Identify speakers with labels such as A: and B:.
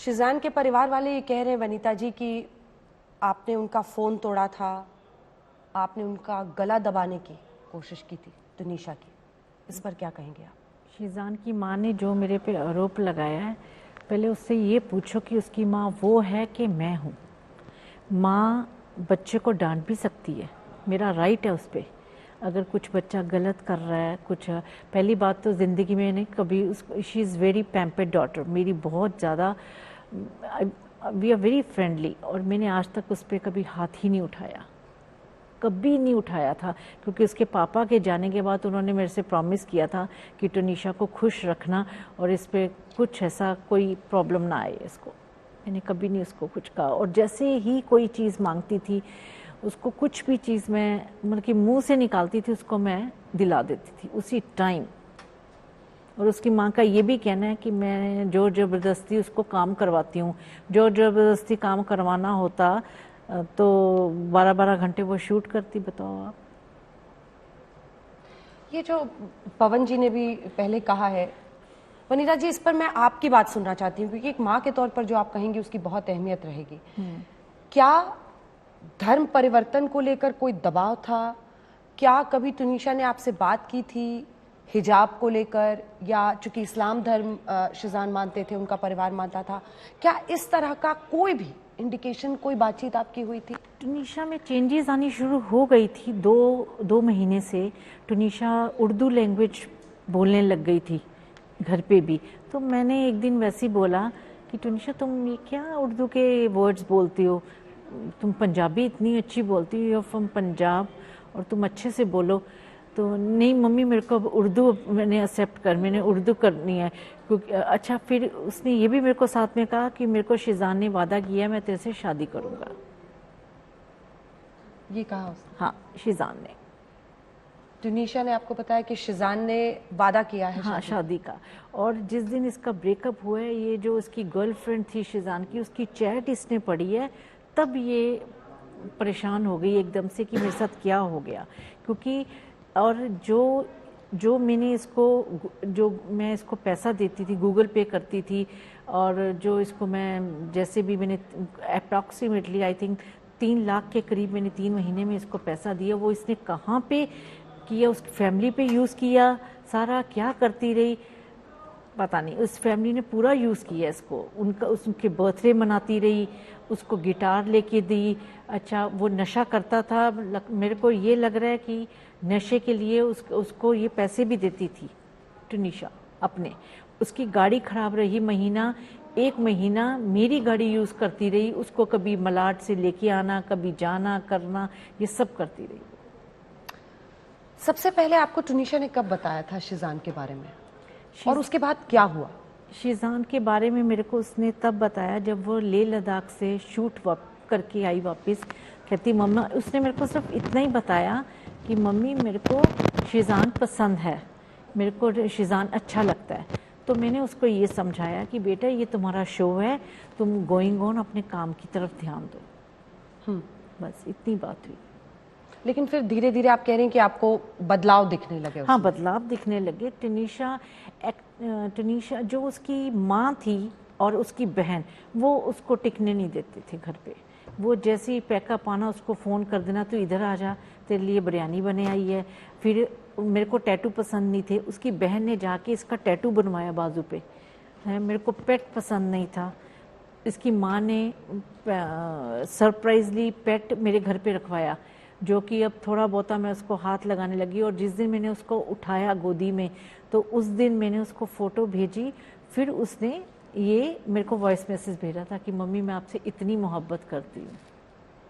A: शिजान के परिवार वाले ये कह रहे हैं वनीता जी कि आपने उनका फ़ोन तोड़ा था, आपने उनका गला दबाने की कोशिश की थी तुनिशा की। इस पर क्या कहेंगे आप?
B: शिजान की माँ ने जो मेरे पे आरोप लगाया है, पहले उससे ये पूछो कि उसकी माँ वो है कि मैं हूँ। माँ बच्चे को डांट भी सकती है, मेरा राइट है उस पर। अगर कुछ बच्चा गलत कर रहा है कुछ, पहली बात तो ज़िंदगी में नहीं कभी she is very pampered daughter, मेरी बहुत ज़्यादा, वी आर वेरी फ्रेंडली, और मैंने आज तक उस पर कभी हाथ ही नहीं उठाया, कभी नहीं उठाया था, क्योंकि उसके पापा के जाने के बाद उन्होंने मेरे से प्रॉमिस किया था कि तुनिशा को खुश रखना और इस पर कुछ ऐसा कोई प्रॉब्लम ना आए इसको। मैंने कभी नहीं उसको कुछ कहा, और जैसे ही कोई चीज़ मांगती थी उसको, कुछ भी चीज़ मैं मतलब कि मुंह से निकालती थी उसको मैं दिला देती थी उसी टाइम। और उसकी माँ का ये भी कहना है कि मैं जोर ज़बरदस्ती उसको काम करवाती हूँ। जोर ज़बरदस्ती काम करवाना होता तो 12-12 घंटे वो शूट करती, बताओ आप।
A: ये जो पवन जी ने भी पहले कहा है, वनीता जी इस पर मैं आपकी बात सुनना चाहती हूँ, क्योंकि एक माँ के तौर पर जो आप कहेंगी उसकी बहुत अहमियत रहेगी। क्या धर्म परिवर्तन को लेकर कोई दबाव था? क्या कभी तुनिशा ने आपसे बात की थी हिजाब को लेकर, या चूंकि इस्लाम धर्म शिजान मानते थे, उनका परिवार मानता था, क्या इस तरह का कोई भी इंडिकेशन, कोई बातचीत आपकी हुई थी?
B: तुनिशा में चेंजेस आनी शुरू हो गई थी, दो महीने से तुनिशा उर्दू लैंग्वेज बोलने लग गई थी घर पे भी। तो मैंने एक दिन वैसे ही बोला कि तुनिशा तुम ये क्या उर्दू के वर्ड्स बोलती हो, तुम पंजाबी इतनी अच्छी बोलती हो, फ्रॉम पंजाब, और तुम अच्छे से बोलो। तो नहीं मम्मी मेरे को उर्दू मैंने एक्सेप्ट कर, मैंने उर्दू करनी है, क्योंकि अच्छा फिर उसने ये भी मेरे को साथ में कहा कि मेरे को शिजान ने वादा किया मैं तेरे से शादी करूँगा।
A: ये कहा उसने?
B: हाँ, शिजान ने।
A: तुनिशा ने आपको बताया कि शिजान ने वादा किया है?
B: हाँ, शादी का। और जिस दिन इसका ब्रेकअप हुआ है, ये जो इसकी गर्लफ्रेंड थी शिजान की, उसकी चैट इसने पढ़ी है, तब ये परेशान हो गई एकदम से कि मेरे साथ क्या हो गया। क्योंकि और जो मैंने इसको, जो मैं इसको पैसा देती थी, गूगल पे करती थी, और जो इसको मैं जैसे भी मैंने अप्रॉक्सीमेटली आई थिंक 3 लाख के करीब मैंने 3 महीने में इसको पैसा दिया, वो इसने कहाँ पे किया, उसकी फैमिली पे यूज़ किया सारा, क्या करती रही पता नहीं। उस फैमिली ने पूरा यूज़ किया इसको, उसके बर्थडे मनाती रही, उसको गिटार लेके दी। अच्छा वो नशा करता था, मेरे को ये लग रहा है कि नशे के लिए उसको ये पैसे भी देती थी तुनिशा अपने। उसकी गाड़ी खराब रही एक महीना मेरी गाड़ी यूज़ करती रही, उसको कभी मलाड से लेके आना, कभी जाना करना, ये सब करती रही।
A: सबसे पहले आपको तुनिशा ने कब बताया था शिजान के बारे में, और उसके बाद क्या हुआ?
B: शिजान के बारे में मेरे को उसने तब बताया जब वो लेह लद्दाख से शूट करके आई वापस। कहती मम्मा, उसने मेरे को सिर्फ इतना ही बताया कि मम्मी मेरे को शिजान पसंद है, मेरे को शिजान अच्छा लगता है। तो मैंने उसको ये समझाया कि बेटा ये तुम्हारा शो है, तुम गोइंग ऑन अपने काम की तरफ ध्यान दो। बस इतनी बात हुई।
A: लेकिन फिर धीरे धीरे आप कह रहे हैं कि आपको बदलाव दिखने लगे?
B: हाँ, बदलाव दिखने लगे। तुनिशा जो उसकी माँ थी और उसकी बहन, वो उसको टिकने नहीं देते थे घर पे। वो जैसे ही पैकअप आना उसको फ़ोन कर देना, तो इधर आ जा, तेरे लिए बिरयानी बने आई है। फिर मेरे को टैटू पसंद नहीं थे, उसकी बहन ने जाके इसका टैटू बनवाया बाजू पे है। मेरे को पेट पसंद नहीं था, इसकी माँ ने सरप्राइजली पेट मेरे घर पे रखवाया, जो कि अब थोड़ा बहुत मैं उसको हाथ लगाने लगी। और जिस दिन मैंने उसको उठाया गोदी में, तो उस दिन मैंने उसको फ़ोटो भेजी। फिर उसने ये मेरे को वॉइस मैसेज भेजा था कि मम्मी मैं आपसे इतनी मोहब्बत करती हूँ।